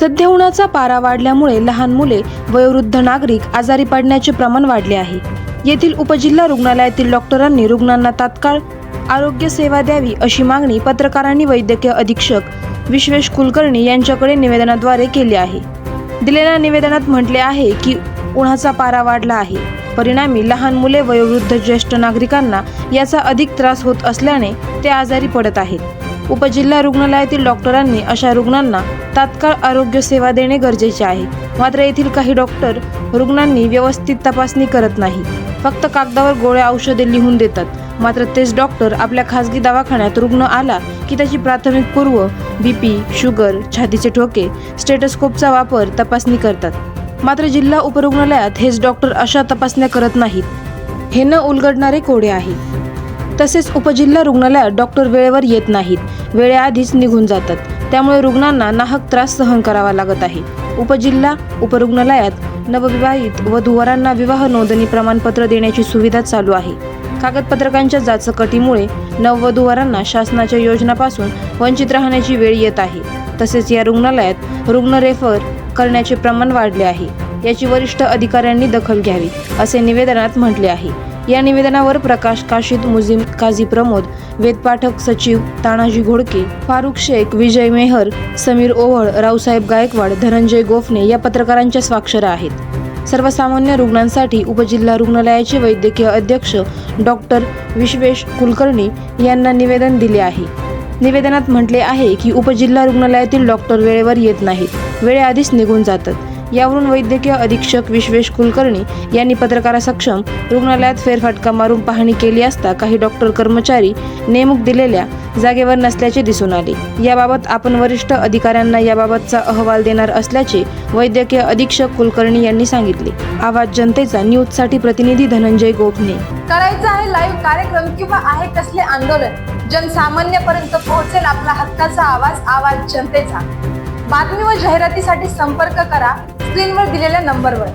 सध्या उन्हाचा पारा वाढल्यामुळे लहान मुले, वयोवृद्ध नागरिक आजारी पडण्याचे प्रमाण वाढले आहे। येथील उपजिल्हा रुग्णालयातील डॉक्टरांनी रुग्णांना तात्काळ आरोग्य सेवा द्यावी अशी मागणी पत्रकारांनी वैद्यकीय अधीक्षक विश्वेश कुलकर्णी यांच्याकडे निवेदनाद्वारे केली आहे। दिलेल्या निवेदनात म्हटले आहे की उन्हाचा पारा वाढला आहे, परिणामी लहान मुले, वयोवृद्ध, ज्येष्ठ नागरिकांना याचा अधिक त्रास होत असल्याने ते आजारी पडत आहेत। उपजिल्हा रुग्णालयातील डॉक्टरांनी अशा रुग्णांना तात्काळ आरोग्य सेवा देणे गरजेचे आहे। मात्र येथील काही डॉक्टर रुग्णांनी व्यवस्थित तपासणी करत नाही, फक्त कागदावर गोळ्या औषधे लिहून देतात। मात्र तेच डॉक्टर आपल्या खासगी दवाखान्यात रुग्ण आला की त्याची प्राथमिक पूर्व बीपी, शुगर, छातीचे ठोके, स्टेथोस्कोपचा वापर तपासणी करतात। मात्र जिल्हा उपरुग्णालयात हेच डॉक्टर अशा तपासण्या करत नाहीत। हे न उलगडणारे कोडे आहे। तसेच उपजिल्हा रुग्णालयात डॉक्टर वेळेवर येत नाहीत, वेळेआधीच निघून जातात। त्यामुळे रुग्णांना नाहक त्रास सहन करावा लागत आहे। उपजिल्हा उपरुग्णालयात नवविवाहित वधूवरांना विवाह नोंदणी प्रमाणपत्र देण्याची सुविधा चालू आहे। कागदपत्रकांच्या जाचकटीमुळे नववधूवरांना शासनाच्या योजनांपासून वंचित राहण्याची वेळ येत आहे। तसेच या रुग्णालयात रुग्ण रेफर करण्याचे प्रमाण वाढले आहे, याची वरिष्ठ अधिकाऱ्यांनी दखल घ्यावी असे निवेदनात म्हटले आहे। या निवेदनावर प्रकाश काशीद, मुजीम काझी प्रमोद, वेदपाठक सचिव तानाजी घोडके, फारुख शेख, विजय मेहर, समीर ओव्हळ, रावसाहेब गायकवाड, धनंजय गोफणे या पत्रकारांच्या स्वाक्षऱ्या आहेत। सर्वसामान्य रुग्णांसाठी उपजिल्हा रुग्णालयाचे वैद्यकीय अध्यक्ष डॉक्टर विश्वेश कुलकर्णी यांना निवेदन दिले आहे। निवेदनात म्हटले आहे की उपजिल्हा रुग्णालयातील डॉक्टर वेळेवर येत नाहीत, वेळेआधीच निघून जातात। यावरून वैद्यकीय अधीक्षक विश्वेश कुलकर्णी यांनी पत्रकारासमक्ष रुग्णालयात फेरफटका मारून पाहणी केली असता काही डॉक्टर कर्मचारी नेमूक दिलेल्या जागेवर नसल्याचे दिसून आले। याबाबत आपण वरिष्ठ अधिकाऱ्यांना याबाबतचा अहवाल देणार असल्याचे वैद्यकीय अधीक्षक कुलकर्णी यांनी सांगितले। आवाज जनतेचा न्यूजसाठी प्रतिनिधी धनंजय गोफणे। करायचा आहे लाईव्ह कार्यक्रम किंवा आहे कसले आंदोलन, जनसामान्यपर्यंत पोहोचेल आपला हक्काचा आवाज, आवाज जनतेचा। बातमी व जाहिरातीसाठी संपर्क करा स्क्रीनवर दिलेल्या नंबरवर।